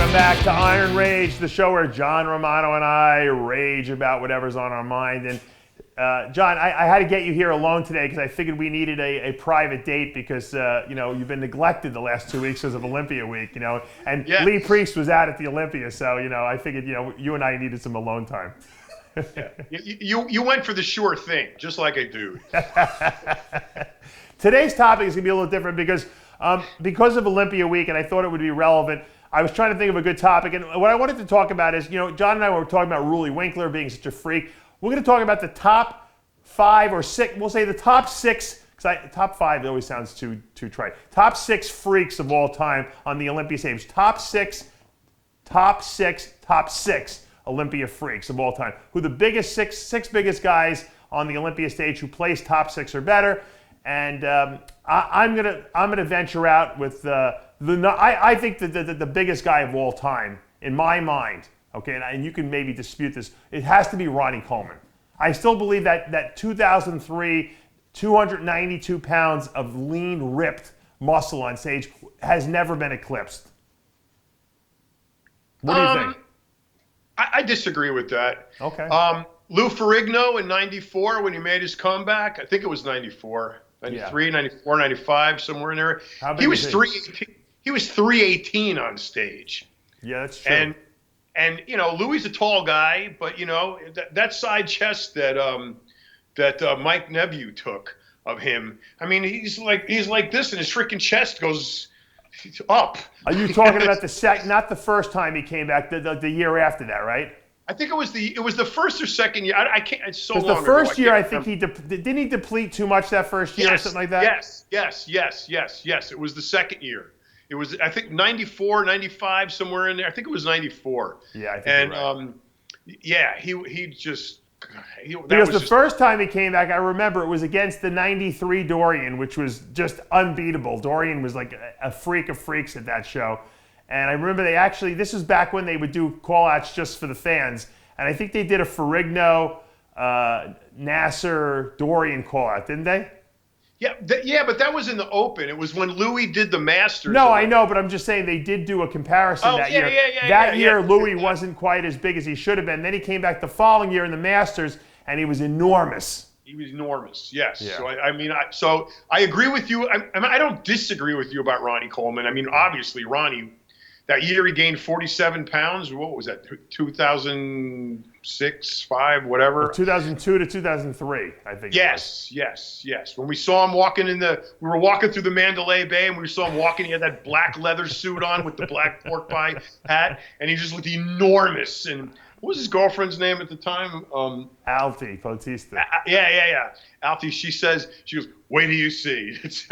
Welcome back to Iron Rage, the show where John Romano and I rage about whatever's on our mind. And John, I had to get you here alone today because I figured we needed a private date because you've been neglected the last 2 weeks because of Olympia week, and Yes. Lee Priest was out at the Olympia, so I figured you and I needed some alone time. Yeah. You went for the sure thing, just like I do. Today's topic is going to be a little different because of Olympia week, and I thought it would be relevant. I was trying to think of a good topic, and what I wanted to talk about is, John and I were talking about Ruly Winkler being such a freak. We're going to talk about the top 5 or 6, we'll say the top 6, because top 5 always sounds too trite. Top 6 freaks of all time on the Olympia stage. Top six Olympia freaks of all time. Who the biggest six biggest guys on the Olympia stage who place top 6 or better. And I'm gonna venture out with I think the biggest guy of all time in my mind. Okay, and you can maybe dispute this. It has to be Ronnie Coleman. I still believe that 2003, 292 pounds of lean, ripped muscle on stage has never been eclipsed. What do you think? I disagree with that. Okay. Lou Ferrigno in '94 when he made his comeback. I think it was '94, '93, '94, '95, somewhere in there. How big He was is 318 on stage. Yeah, that's true. And Louis a tall guy, but that side chest that Mike Nebu took of him. I mean, he's like this, and his freaking chest goes up. Are you talking about not the first time he came back, the year after that, right? I think it was the first or second year. I can't. It's so long Because ago. the first year, I think didn't he deplete too much that first year or something like that? Yes. It was the second year. It was, I think, 94, 95, somewhere in there. I think it was 94. Yeah, I think and you're right. Because the first time he came back, I remember it was against the '93 Dorian, which was just unbeatable. Dorian was like a freak of freaks at that show. And I remember this was back when they would do call-outs just for the fans. And I think they did a Ferrigno, Nasser, Dorian call-out, didn't they? Yeah, but that was in the Open. It was when Louis did the Masters. No, I know, but I'm just saying they did do a comparison that year. That year, Louis wasn't quite as big as he should have been. Then he came back the following year in the Masters, and he was enormous. He was enormous, yes. Yeah. So I agree with you. I don't disagree with you about Ronnie Coleman. I mean, obviously, Ronnie, that year he gained 47 pounds. What was that, 2006, 5, whatever? 2002 to 2003, I think. Yes. When we saw him we were walking through the Mandalay Bay, and we saw him walking. He had that black leather suit on with the black pork pie hat, and he just looked enormous. And what was his girlfriend's name at the time? Alfie Bautista. Yeah. Alfie, she goes, wait till you see. Just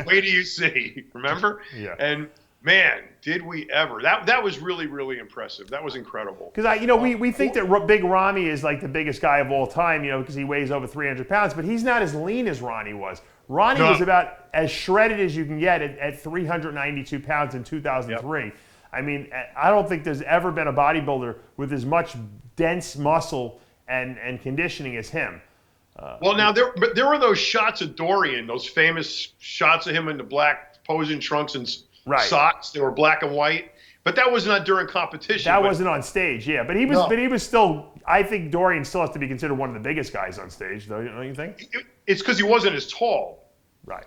wait till you see. Remember? Yeah. And man, did we ever. That was really, really impressive. That was incredible. Because we think that Big Ramy is like the biggest guy of all time, because he weighs over 300 pounds, but he's not as lean as Ronnie was. Ronnie was about as shredded as you can get at 392 pounds in 2003. Yep. I mean, I don't think there's ever been a bodybuilder with as much dense muscle and conditioning as him. Well, now there were those shots of Dorian, those famous shots of him in the black posing trunks and socks. They were black and white, but that was not during competition. That wasn't on stage, yeah. But he was still. I think Dorian still has to be considered one of the biggest guys on stage, though. Don't you think? It's because he wasn't as tall,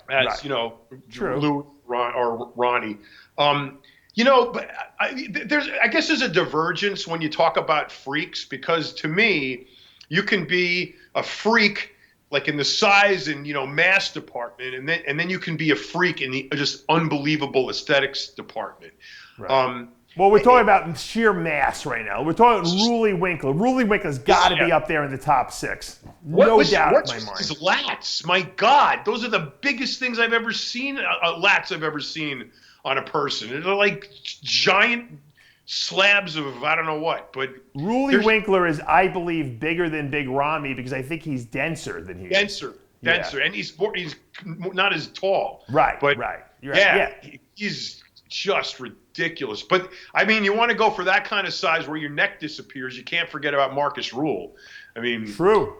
as True. Lou or Ronnie. But I guess there's a divergence when you talk about freaks, because to me, you can be a freak like in the size and mass department, and then you can be a freak in the just unbelievable aesthetics department. Right. Well, we're talking about sheer mass right now. We're talking Ruly Winkler. Ruly Winkler's got to be up there in the top 6. No doubt in my mind. His lats? My God, those are the biggest things I've ever seen. Lats I've ever seen on a person. They're like giant slabs of I don't know what, but Ruly Winkler is, I believe, bigger than Big Ramy because I think he's denser than he is. Denser, and he's not as tall. Right. But You're right. He's just ridiculous. But I mean, you want to go for that kind of size where your neck disappears. You can't forget about Marcus Rule. I mean, true.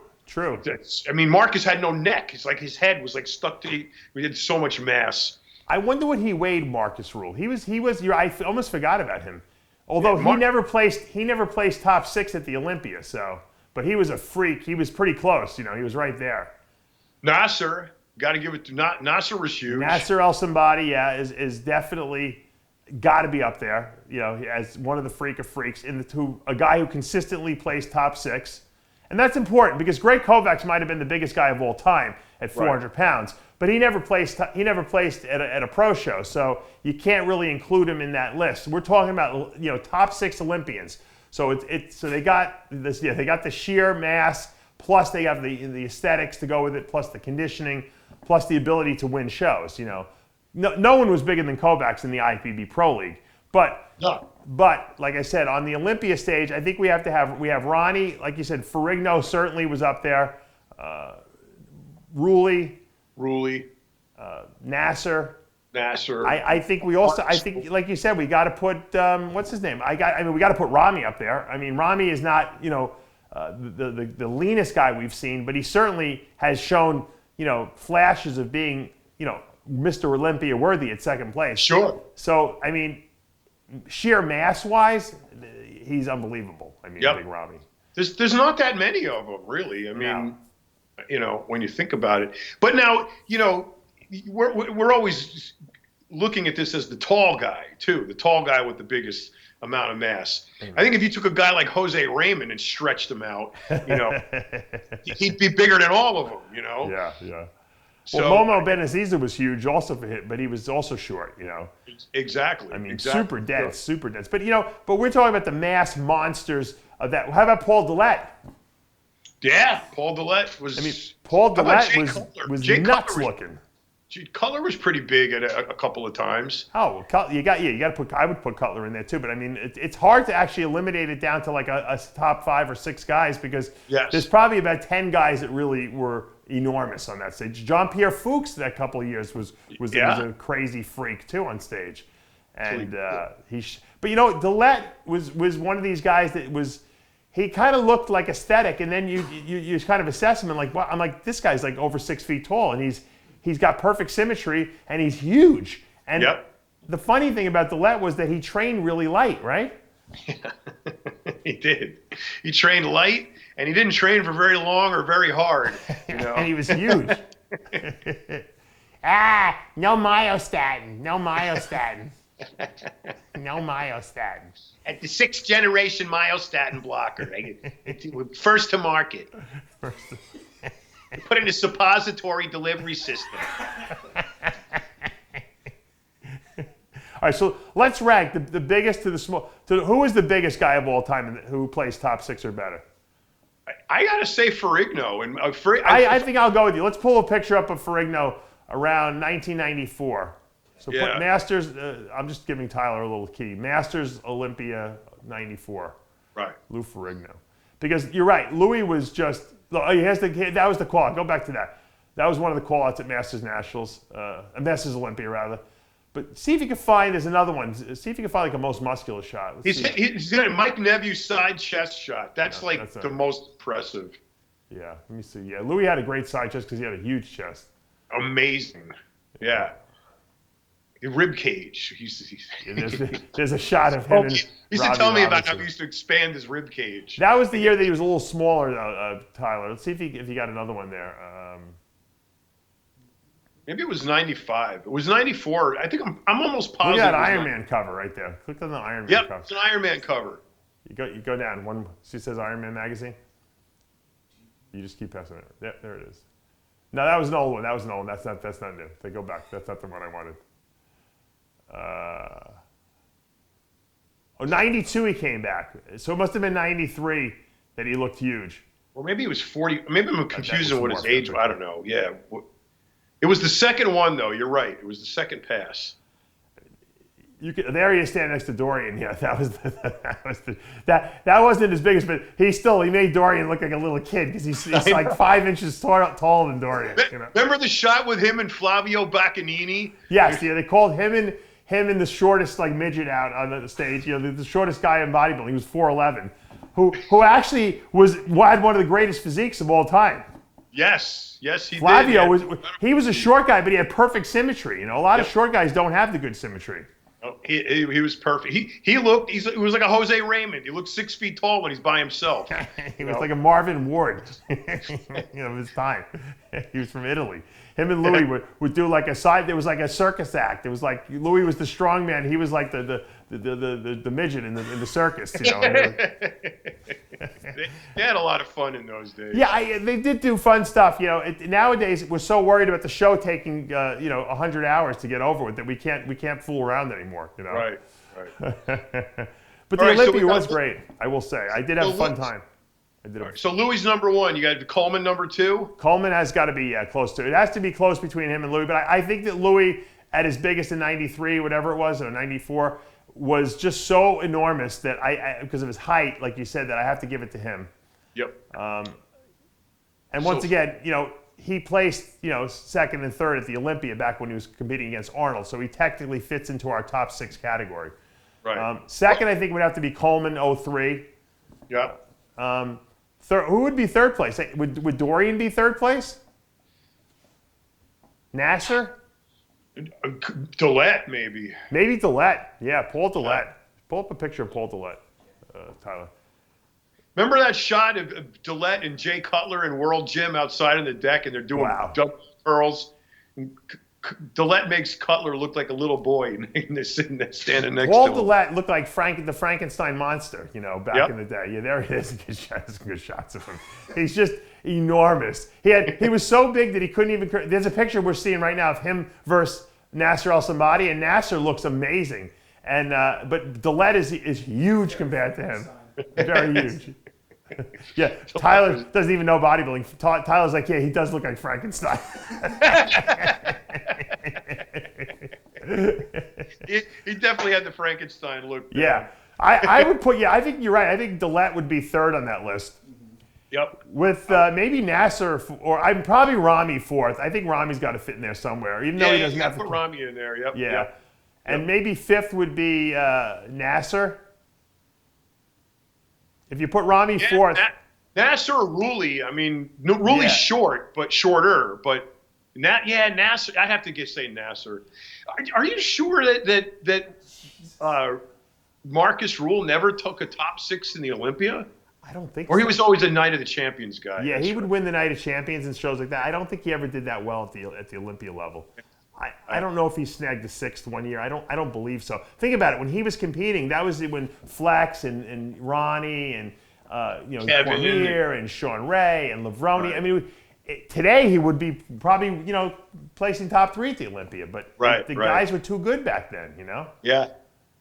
Marcus had no neck. It's like his head was like stuck to. He had so much mass. I wonder what he weighed, Marcus Rule. He was. I almost forgot about him. Although he never placed top 6 at the Olympia, so, but he was a freak. He was pretty close, you know, he was right there. Nasser, got to give it to Nasser was huge. Nasser El Somebody, yeah, is definitely got to be up there, you know, as one of the freak of freaks, a guy who consistently plays top 6. And that's important because Greg Kovacs might have been the biggest guy of all time at 400 pounds, but he never placed at a pro show, so you can't really include him in that list. We're talking about, you know, top 6 Olympians. So so they got this, yeah, they got the sheer mass, plus they have the aesthetics to go with it, plus the conditioning, plus the ability to win shows. You know, no one was bigger than Kovacs in the IFBB Pro League, but. No. But like I said, on the Olympia stage, I think we have Ronnie, like you said, Ferrigno certainly was up there. Rulli, Nasser. I think we also, like you said, we got to put what's his name? We got to put Ramy up there. I mean, Ramy is not, you know, the leanest guy we've seen, but he certainly has shown, you know, flashes of being, you know, Mr. Olympia worthy at second place. Sure. So I mean, sheer mass-wise, he's unbelievable. I mean, Big Ramy. There's not that many of them, really. I mean, you know, when you think about it. But now, you know, we're always looking at this as the tall guy, too. The tall guy with the biggest amount of mass. I think if you took a guy like Jose Raymond and stretched him out, you know, he'd be bigger than all of them, you know? Yeah. So, well, Momo Benaziza was huge also for him, but he was also short, you know. Exactly. I mean, super dense. But, you know, we're talking about the mass monsters of that. How about Paul Dillette? Yeah, Paul Dillette was. I mean, Paul Dillette was nuts looking. Cutler was pretty big at a couple of times. Oh, you got to put. I would put Cutler in there too, but I mean, it's hard to actually eliminate it down to like a top 5 or 6 guys because there's probably about 10 guys that really were enormous on that stage. Jean-Pierre Fuchs that couple of years was a crazy freak too on stage, and but you know, Dillette was one of these guys that was. He kind of looked like aesthetic, and then you kind of assess him and like, well, I'm like, this guy's like over 6 feet tall, and he's got perfect symmetry, and he's huge. And the funny thing about Dillette was that he trained really light, right? Yeah, he did. He trained light, and he didn't train for very long or very hard. You know? And he was huge. No myostatin. No myostatin. No myostatin. At the 6th generation myostatin blocker. First to market. Put in a suppository delivery system. All right, so let's rank the biggest to the small. Who is the biggest guy of all time who plays top 6 or better? I got to say Ferrigno. And I think I'll go with you. Let's pull a picture up of Ferrigno around 1994. So put Masters, I'm just giving Tyler a little key. Masters Olympia 94. Right. Lou Ferrigno. Because you're right, Louis was just, that was the call out. Go back to that. That was one of the call outs at Masters Nationals, Masters Olympia rather. But see if you can find, there's another one. See if you can find like a most muscular shot. He's got a Mike Nevius side chest shot. That's the most impressive. Yeah, let me see. Yeah, Louis had a great side chest because he had a huge chest. Amazing. Yeah. Rib cage. There's a shot of him. He used to tell me about how he used to expand his rib cage. That was the year that he was a little smaller, Tyler. Let's see if you got another one there. Maybe it was 95. It was 94. I think I'm almost positive. Look at that Iron Man cover right there. Click on the Iron Man cover. Yep, it's an Iron Man cover. You go down one. See, it says Iron Man magazine. You just keep pressing it. There it is. No, that was an old one. That's not new. They go back. That's not the one I wanted. 92 he came back. So it must have been 93 that he looked huge. Or maybe he was 40. Maybe I'm confusing what his age was. I don't know. Yeah. It was the second one, though. You're right. It was the second pass. There you stand next to Dorian. Yeah, that wasn't his biggest, but he made Dorian look like a little kid because he's like 5 inches taller than Dorian. You know? Remember the shot with him and Flavio Baccanini? Yes, yeah, they called him and the shortest like midget out on the stage. You know, the shortest guy in bodybuilding. He was 4'11", who actually had one of the greatest physiques of all time. Yes, he did. Flavio was a short guy, but he had perfect symmetry. You know, a lot of short guys don't have the good symmetry. Oh, he was perfect. He was like a Jose Raymond. He looked 6 feet tall when he's by himself. He was like a Marvin Ward, of his time. He was from Italy. Him and Louis would do like a side. There was like a circus act. It was like Louis was the strong man. He was like the midget in the circus. They had a lot of fun in those days. Yeah, they did do fun stuff. Nowadays we're so worried about the show taking 100 hours to get over with that we can't fool around anymore. Right. But the Olympia was great. I will say I did have a fun time. So Louis' number one. You got Coleman number two. Coleman has got to be close to it. It has to be close between him and Louis. But I think that Louis, at his biggest in '93, whatever it was, or '94, was just so enormous that because of his height, like you said, that I have to give it to him. Yep. And once again, he placed second and third at the Olympia back when he was competing against Arnold. So he technically fits into our top 6 category. Right. Second, I think would have to be Coleman, 03. Yep. Third, who would be third place? Would Dorian be third place? Nasser? Dillette, maybe. Maybe Dillette. Yeah, Paul Dillette. Pull up a picture of Paul Dillette, Tyler. Remember that shot of Dillette and Jay Cutler in World Gym outside on the deck, and they're doing double curls? Dillette makes Cutler look like a little boy standing next to him. Paul Dillette looked like the Frankenstein monster, back in the day. Yeah, there it is. Good shots of him. He's just enormous. He was so big that he couldn't even. There's a picture we're seeing right now of him versus Nasser El-Somadi, and Nasser looks amazing. And but Dillette is huge compared to him. Very huge. Yeah, Tyler doesn't even know bodybuilding. Tyler's like, yeah, he does look like Frankenstein. he definitely had the Frankenstein look. Yeah, I would put. Yeah, I think you're right. I think Dillette would be third on that list. Yep. With maybe Nasser, or I'm probably Rami fourth. I think Rami's got to fit in there somewhere, even though he doesn't have to put Rami in there. Yep. Yeah, yep. And maybe fifth would be Nasser. If you put Rami fourth. Nasser or Ruli, I mean, Ruli's short, but shorter. But Nasser, I'd have to say Nasser. Are you sure that Marcus Rule never took a top 6 in the Olympia? I don't think so. Or he so. was always a Night of the Champions guy. Yeah, he would win the Night of Champions and shows like that. I don't think he ever did that well at the Olympia level. I don't know if he snagged the 6th one year. I don't believe so. Think about it. When he was competing, that was when Flex and Ronnie and Cormier and Sean Ray and Lavroni. Right. I mean, today he would be probably placing top 3 at the Olympia, but the guys were too good back then. Yeah.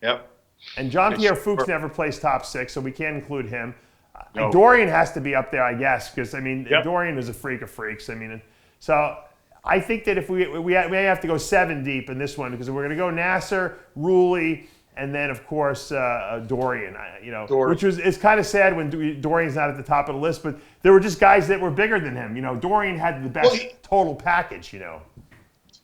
Yep. And Jean-Pierre Fuchs never placed top 6, so we can't include him. No. Dorian has to be up there, I guess, because Dorian is a freak of freaks. So I think that if we may have to go 7 deep in this one, because we're going to go Nasser, Ruli, and then of course Dorian. Which is kind of sad when Dorian's not at the top of the list, but there were just guys that were bigger than him. Dorian had the best total package.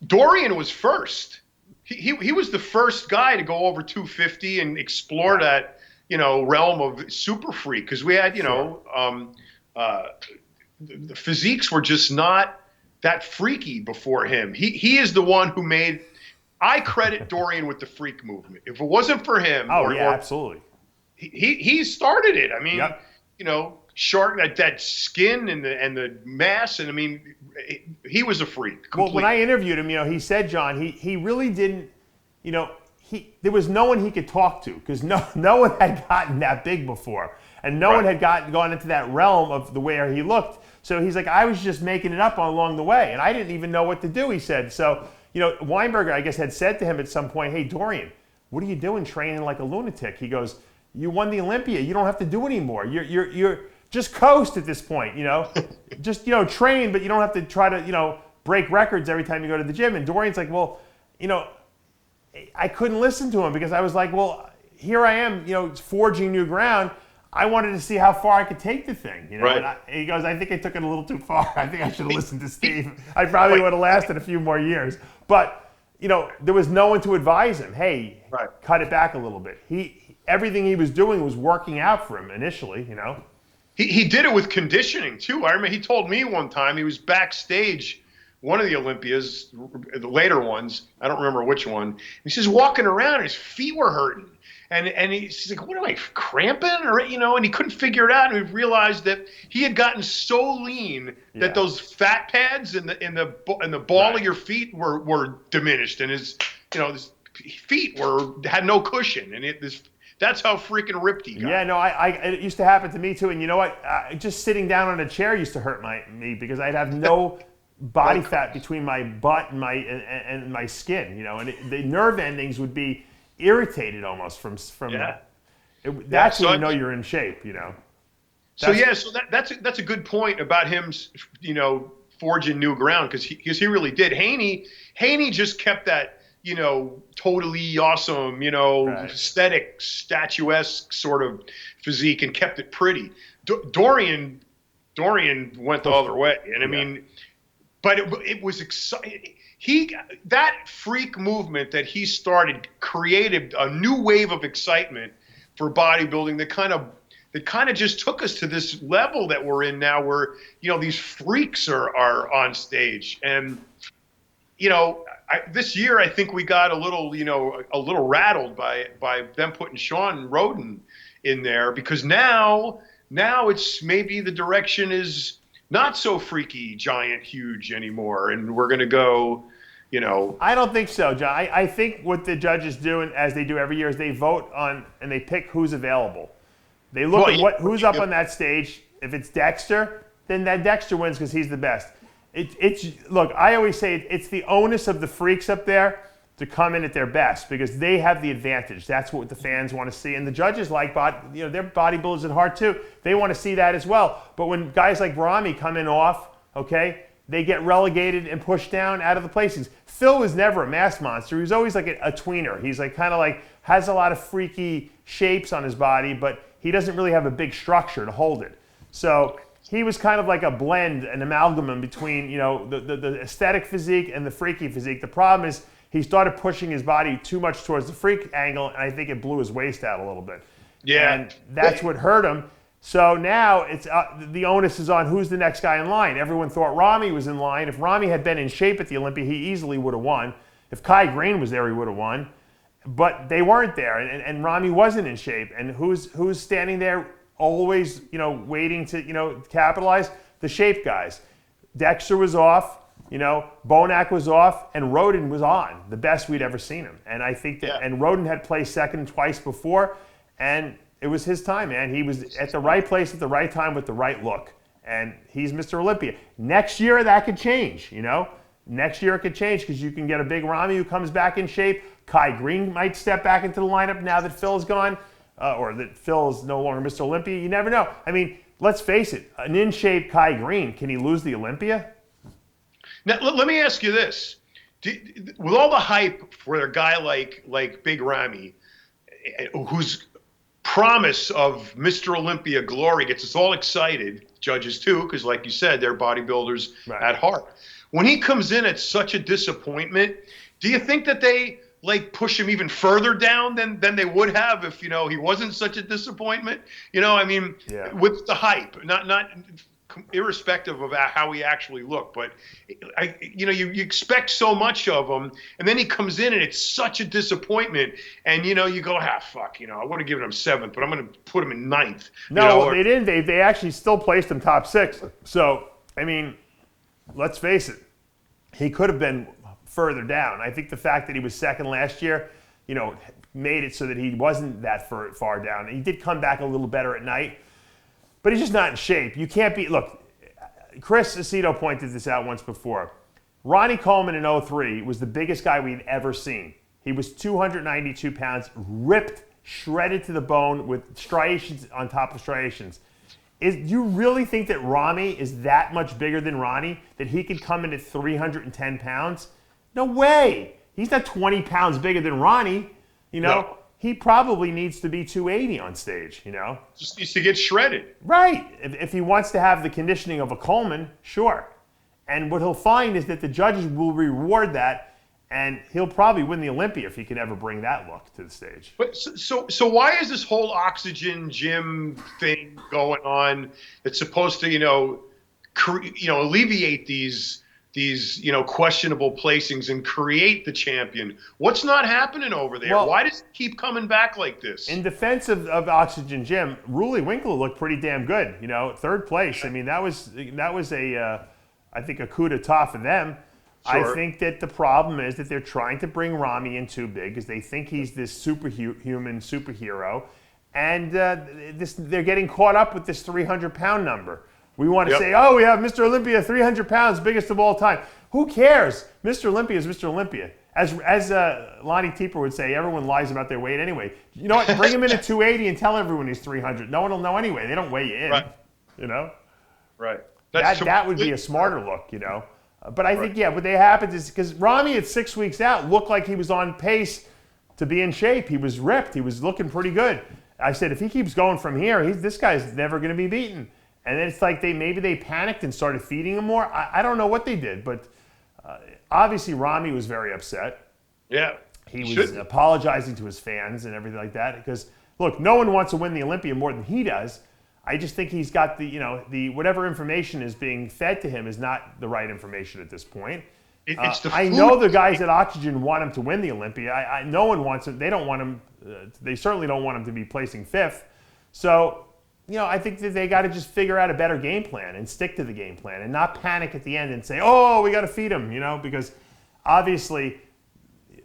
Dorian was first. He was the first guy to go over 250 and explore that realm of super freak, because we had the physiques were just not that freaky before him. He is the one who made. I credit Dorian with the freak movement. If it wasn't for him, absolutely, he started it. I mean, shark that skin and the mass, and I mean, he was a freak. Completely. Well, when I interviewed him, he said, John, he really didn't, there was no one he could talk to, because no one had gotten that big before, and no one had gone into that realm of the way he looked. So he's like, I was just making it up along the way, and I didn't even know what to do. He said so. Weinberger, I guess, had said to him at some point, hey, Dorian, what are you doing training like a lunatic? He goes, you won the Olympia. You don't have to do anymore. You're just coast at this point, Just, train, but you don't have to try to, break records every time you go to the gym. And Dorian's like, well, I couldn't listen to him, because I was like, well, here I am, forging new ground. I wanted to see how far I could take the thing, Right. And he goes, I think I took it a little too far. I think I should have listened to Steve. I probably would have lasted a few more years. But, there was no one to advise him. Hey, cut it back a little bit. Everything he was doing was working out for him initially, He did it with conditioning too. I remember he told me one time he was backstage one of the Olympias, the later ones, I don't remember which one. He's just walking around, and his feet were hurting. And he's like, what am I, cramping? Or, and he couldn't figure it out. And we realized that he had gotten so lean that those fat pads in the ball of your feet were diminished. And his feet had no cushion. And that's how freaking ripped he got. Yeah, no, it used to happen to me too. And you know what? Just sitting down on a chair used to hurt me because I'd have no body fat between my butt and my skin, and the nerve endings would be irritated almost from that's when you know you're in shape, So that's a good point about him, forging new ground, because he really did. Haney just kept that totally awesome, aesthetic, statuesque sort of physique and kept it pretty. Dorian went the other way, and I mean, but it was exciting. That freak movement that he started created a new wave of excitement for bodybuilding that kind of just took us to this level that we're in now, where these freaks are on stage. And this year I think we got a little rattled by them putting Sean Roden in there, because now it's maybe the direction is not so freaky, giant, huge anymore, and we're going to go, I don't think so, John. I think what the judges do, as they do every year, is they vote on and they pick who's available. They look at who's up on that stage. If it's Dexter, then that Dexter wins because he's the best. Look, I always say it's the onus of the freaks up there to come in at their best, because they have the advantage. That's what the fans want to see, and the judges they're bodybuilders at heart too. They want to see that as well. But when guys like Rami come in off, okay, they get relegated and pushed down out of the placings. Phil was never a mass monster. He was always like a tweener. He's has a lot of freaky shapes on his body, but he doesn't really have a big structure to hold it. So he was kind of like a blend, an amalgam between the aesthetic physique and the freaky physique. The problem is he started pushing his body too much towards the freak angle, and I think it blew his waist out a little bit. Yeah. And that's what hurt him. So now it's the onus is on who's the next guy in line. Everyone thought Rami was in line. If Rami had been in shape at the Olympia, he easily would have won. If Kai Green was there, he would have won. But they weren't there, and Rami wasn't in shape. And who's standing there always, waiting to, capitalize? The shape guys. Dexter was off. Bonac was off, and Roden was on, the best we'd ever seen him. And I think that, and Roden had placed second twice before, and it was his time, man. He was at the right place at the right time with the right look, and he's Mr. Olympia. Next year, that could change, Next year, it could change, because you can get a big Rami who comes back in shape. Kai Green might step back into the lineup now that Phil's gone, or that Phil is no longer Mr. Olympia. You never know. I mean, let's face it, an in-shape Kai Green, can he lose the Olympia? Now, let me ask you this. With all the hype for a guy like Big Ramy, whose promise of Mr. Olympia glory gets us all excited, judges too, because like you said, they're bodybuilders at heart. When he comes in at such a disappointment, do you think that they push him even further down than they would have if he wasn't such a disappointment? With the hype, not irrespective of how he actually looked, but you expect so much of him, and then he comes in and it's such a disappointment, and you go, fuck, I would have given him 7th, but I'm going to put him in 9th. No, they didn't. They actually still placed him top 6. So I mean, let's face it, he could have been further down. I think the fact that he was second last year, made it so that he wasn't that far down. He did come back a little better at night, but he's just not in shape. You can't be, look, Chris Aceto pointed this out once before. Ronnie Coleman in 03 was the biggest guy we'd ever seen. He was 292 pounds, ripped, shredded to the bone with striations on top of striations. Do you really think that Rami is that much bigger than Ronnie, that he could come in at 310 pounds? No way. He's not 20 pounds bigger than Ronnie. No. He probably needs to be 280 on stage, Just needs to get shredded. Right. If he wants to have the conditioning of a Coleman, sure. And what he'll find is that the judges will reward that, and he'll probably win the Olympia if he can ever bring that look to the stage. But so why is this whole oxygen gym thing going on that's supposed to, alleviate these these questionable placings and create the champion. What's not happening over there? Why does it keep coming back like this? In defense of Oxygen Jim, Ruley Winkler looked pretty damn good. Third place. I mean, that was I think a coup d'etat for them. Sure. I think that the problem is that they're trying to bring Ramy in too big because they think he's this superhuman superhero, and they're getting caught up with this 300-pound number. We want to say, oh, we have Mr. Olympia, 300 pounds, biggest of all time. Who cares? Mr. Olympia is Mr. Olympia. As Lonnie Tieper would say, everyone lies about their weight anyway. You know what? Bring him in at 280 and tell everyone he's 300. No one will know anyway. They don't weigh you in. Right. Right. That would be a smarter look, But I think, what happens is because Ramy at 6 weeks out looked like he was on pace to be in shape. He was ripped. He was looking pretty good. I said, if he keeps going from here, this guy's never going to be beaten. And then it's like maybe they panicked and started feeding him more. I don't know what they did, but obviously Ramy was very upset. Yeah. He was apologizing to his fans and everything like that. Because, look, no one wants to win the Olympia more than he does. I just think he's got the whatever information is being fed to him is not the right information at this point. I know the guys at Oxygen want him to win the Olympia. No one wants him. They don't want him. They certainly don't want him to be placing 5th. So, I think that they got to just figure out a better game plan and stick to the game plan and not panic at the end and say, oh, we got to feed him, because obviously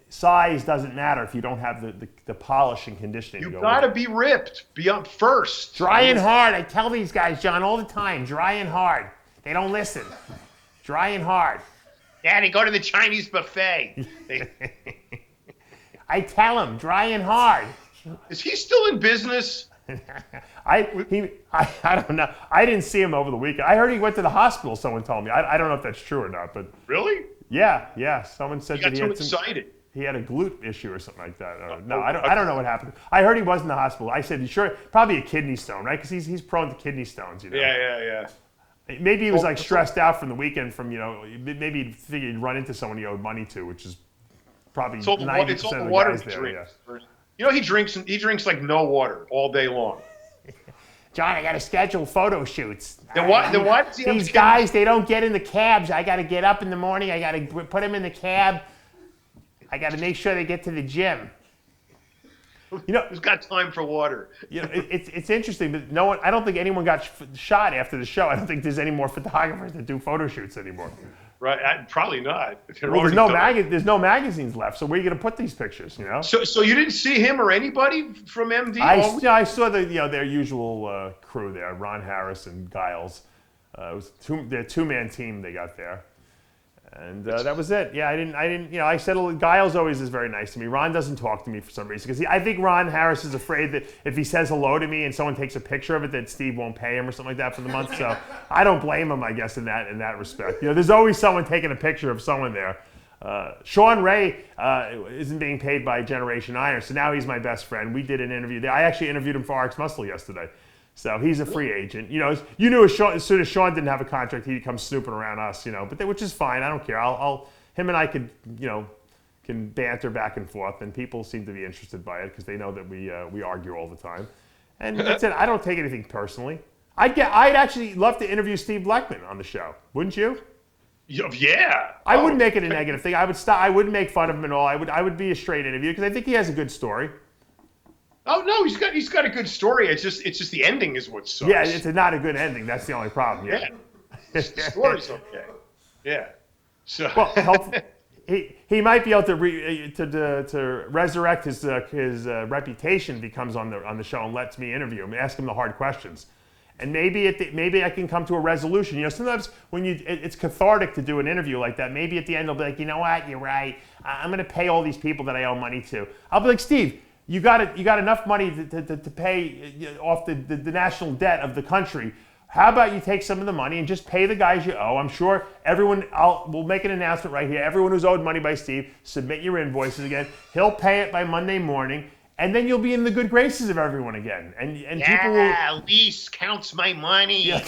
size doesn't matter if you don't have the polish and conditioning. You got to be ripped. Be up first. Dry and hard. I tell these guys, John, all the time, dry and hard. They don't listen. Dry and hard. Daddy, go to the Chinese buffet. I tell them, dry and hard. Is he still in business? I don't know. I didn't see him over the weekend. I heard he went to the hospital, someone told me. I don't know if that's true or not, but really? Yeah. Someone said that he had a glute issue or something like that. I don't know what happened. I heard he was in the hospital. I said, sure, probably a kidney stone, right? Because he's prone to kidney stones, Yeah. Maybe he was stressed out from the weekend from, maybe he figured he'd run into someone he owed money to, which is probably 90% it's all of the water guys he there. Drinks. Yeah. He drinks like no water all day long. John, I got to schedule photo shoots. Then why does he have These guys, they don't get in the cabs. I got to get up in the morning. I got to put them in the cab. I got to make sure they get to the gym. Who's got time for water? It's interesting, but I don't think anyone got shot after the show. I don't think there's any more photographers that do photo shoots anymore. Right, probably not. Well, there's no magazines left, so where are you going to put these pictures? So you didn't see him or anybody from MD? I saw their usual crew there, Ron Harris and Giles. It was their two-man team they got there. And that was it. Yeah, I didn't. I said Giles always is very nice to me. Ron doesn't talk to me for some reason because I think Ron Harris is afraid that if he says hello to me and someone takes a picture of it, that Steve won't pay him or something like that for the month. So I don't blame him, I guess, in that respect. There's always someone taking a picture of someone there. Sean Ray isn't being paid by Generation Iron, so now he's my best friend. We did an interview there. I actually interviewed him for RxMuscle yesterday. So he's a free agent. You knew as soon as Sean didn't have a contract, he'd come snooping around us. Which is fine. I don't care. Him and I can banter back and forth, and people seem to be interested by it because they know that we argue all the time. And that's it. I don't take anything personally. I'd actually love to interview Steve Bleckman on the show. Wouldn't you? Yeah. I wouldn't make it a negative thing. I would stop. I wouldn't make fun of him at all. I would be a straight interview because I think he has a good story. Oh no, he's got a good story. It's just the ending is what sucks. Yeah, it's not a good ending. That's the only problem. Yeah. The story's okay. Yeah. So well, he might be able to resurrect his reputation if he comes on the show and lets me interview him, ask him the hard questions, and maybe I can come to a resolution. Sometimes when it's cathartic to do an interview like that. Maybe at the end they'll be like, you know what, you're right. I'm going to pay all these people that I owe money to. I'll be like, Steve. You got enough money to pay off the national debt of the country. How about you take some of the money and just pay the guys you owe? I'm sure we'll make an announcement right here. Everyone who's owed money by Steve, submit your invoices again. He'll pay it by Monday morning, and then you'll be in the good graces of everyone again. And people will. Lease counts my money. Yeah.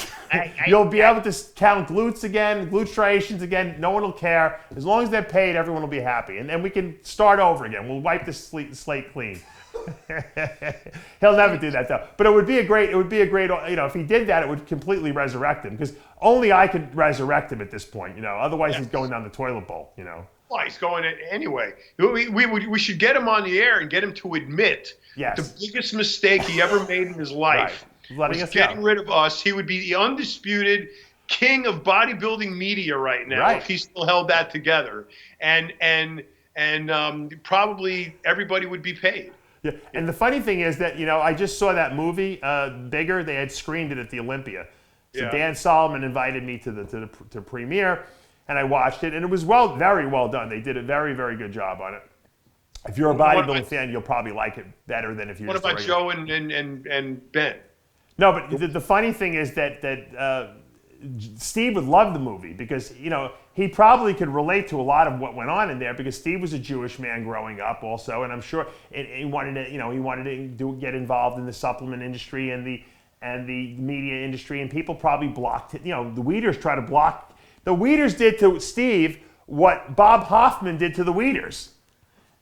You'll be able to count glutes again, glute striations again. No one will care. As long as they're paid, everyone will be happy. And then we can start over again. We'll wipe the slate clean. He'll never do that though. But it would be a great, if he did that, it would completely resurrect him, because only I could resurrect him at this point, Otherwise he's going down the toilet bowl, Well, he's going anyway. We should get him on the air and get him to admit the biggest mistake he ever made in his life was getting rid of us. He would be the undisputed king of bodybuilding media right now if he still held that together, and probably everybody would be paid. Yeah, and the funny thing is that I just saw that movie Bigger. They had screened it at the Olympia. So Dan Solomon invited me to the premiere, and I watched it, and it was very well done. They did a very, very good job on it. If you're a bodybuilding fan, you'll probably like it better than if you're. What about Joe and Ben? No, but the funny thing is that Steve would love the movie, because he probably could relate to a lot of what went on in there, because Steve was a Jewish man growing up also, and I'm sure he wanted to get involved in the supplement industry and the media industry, and people probably blocked it. The Weeders try to block. The Weeders did to Steve what Bob Hoffman did to the Weeders.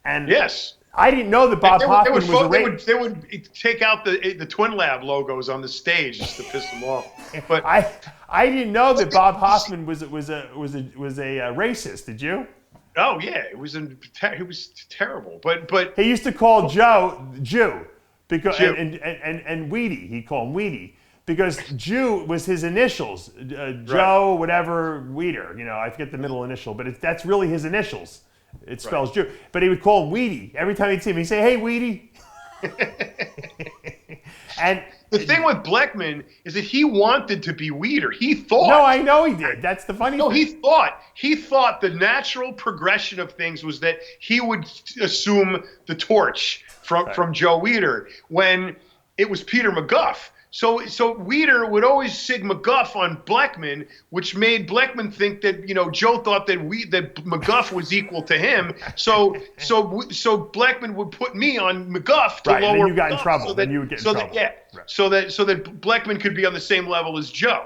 And yes, I didn't know that Bob Hoffman was a rapist. They would take out the Twin Lab logos on the stage just to piss them off. But I didn't know that Bob Hoffman was a racist. Did you? Oh yeah, he was terrible. But he used to call Joe Jew, because and Weedy, he called him Weedy, because Jew was his initials, Joe whatever Weeder. I forget the middle initial, but that's really his initials. It spells Jew. But he would call him Weedy. Every time he'd see him, he'd say, "Hey, Weedy." And the thing with Bleckman is that he wanted to be Weeder. He thought. No, I know he did. That's the funny thing. No, he thought the natural progression of things was that he would assume the torch from Joe Weeder, when it was Peter McGuff. So Weeder would always sig McGuff on Bleckman, which made Bleckman think that Joe thought that McGuff was equal to him. So Bleckman would put me on McGuff to lower. And then you got McGuff, in trouble. So then you would get in trouble. So that Bleckman could be on the same level as Joe.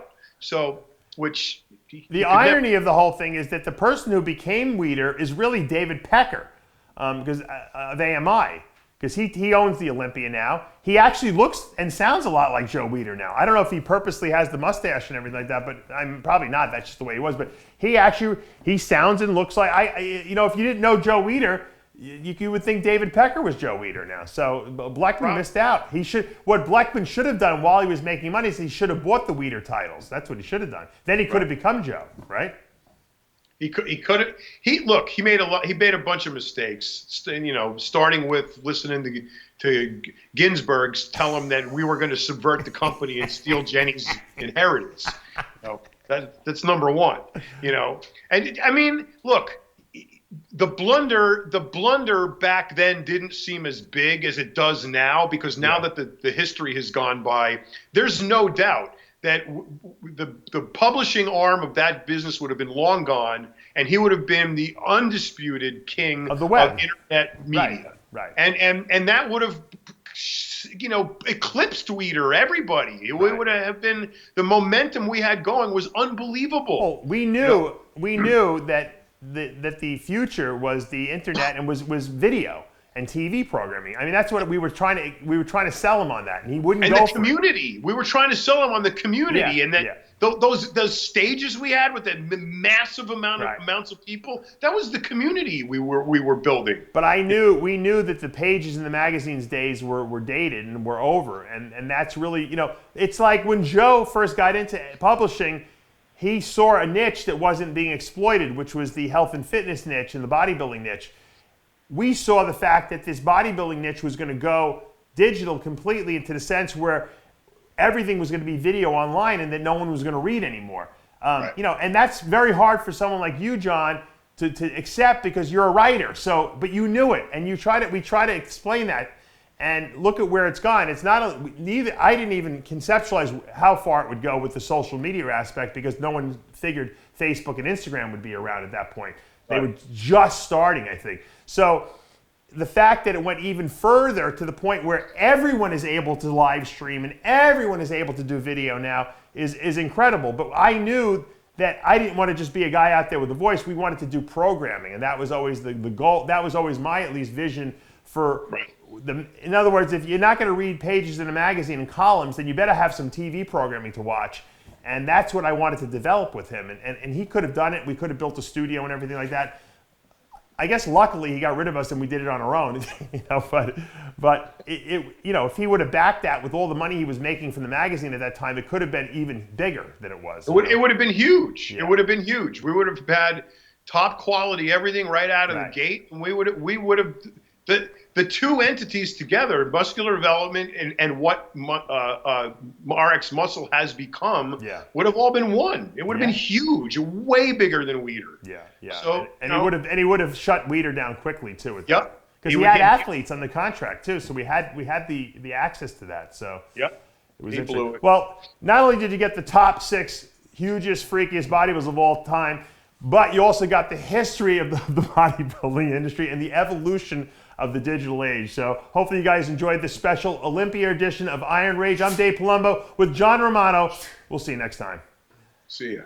The irony of the whole thing is that the person who became Weeder is really David Pecker, because of AMI. Because he owns the Olympia now. He actually looks and sounds a lot like Joe Weeder now. I don't know if he purposely has the mustache and everything like that, but I'm probably not. That's just the way he was. But he sounds and looks like if you didn't know Joe Weeder, you would think David Pecker was Joe Weeder now. So Bleckman missed out. What Bleckman should have done while he was making money is he should have bought the Weeder titles. That's what he should have done. Then he could have become Joe, right? He could have. He made a bunch of mistakes. Starting with listening to Ginsburg's tell him that we were going to subvert the company and steal Jenny's inheritance. That's number one. And I mean, look, the blunder back then didn't seem as big as it does now, because now that the history has gone by, there's no doubt that the publishing arm of that business would have been long gone, and he would have been the undisputed king of the web, of internet media. Right. And that would have, eclipsed Weeder, everybody. It would have been, the momentum we had going was unbelievable. Well, we knew that the future was the internet and was video and TV programming. I mean, that's what we were trying to sell him on that, and he wouldn't go for it. And the community. We were trying to sell him on the community, and that those stages we had with that massive amounts of people, that was the community we were building. But we knew that the pages in the magazine's days were dated and were over, and that's really, it's like when Joe first got into publishing, he saw a niche that wasn't being exploited, which was the health and fitness niche and the bodybuilding niche. We saw the fact that this bodybuilding niche was going to go digital completely, into the sense where everything was going to be video online, and that no one was going to read anymore. And that's very hard for someone like you, John, to accept, because you're a writer. But you knew it, and we try to explain that, and look at where it's gone. It's not I didn't even conceptualize how far it would go with the social media aspect, because no one figured Facebook and Instagram would be around at that point. They were just starting, I think. So the fact that it went even further, to the point where everyone is able to live stream and everyone is able to do video now, is incredible. But I knew that I didn't want to just be a guy out there with a voice. We wanted to do programming, and that was always the goal. That was always my, at least, vision for Right. in other words, if you're not going to read pages in a magazine and columns, then you better have some TV programming to watch. And that's what I wanted to develop with him. And he could have done it. We could have built a studio and everything like that. I guess luckily he got rid of us and we did it on our own. But if he would have backed that with all the money he was making from the magazine at that time, it could have been even bigger than it was. It would have been huge. Yeah. It would have been huge. We would have had top quality everyth right out of the gate, and we would have the two entities together, muscular development and what RxMuscle has become, would have all been one. It would have been huge, way bigger than Weider. Yeah. So he would have shut Weider down quickly too. Yep. Because he had athletes on the contract too, so we had the access to that. So yep. It was he blew it. Well, not only did you get the top 6 hugest, freakiest bodybuilders of all time, but you also got the history of the bodybuilding industry and the evolution of the digital age. So hopefully you guys enjoyed this special Olympia edition of Iron Rage. I'm Dave Palumbo with John Romano. We'll see you next time. See ya.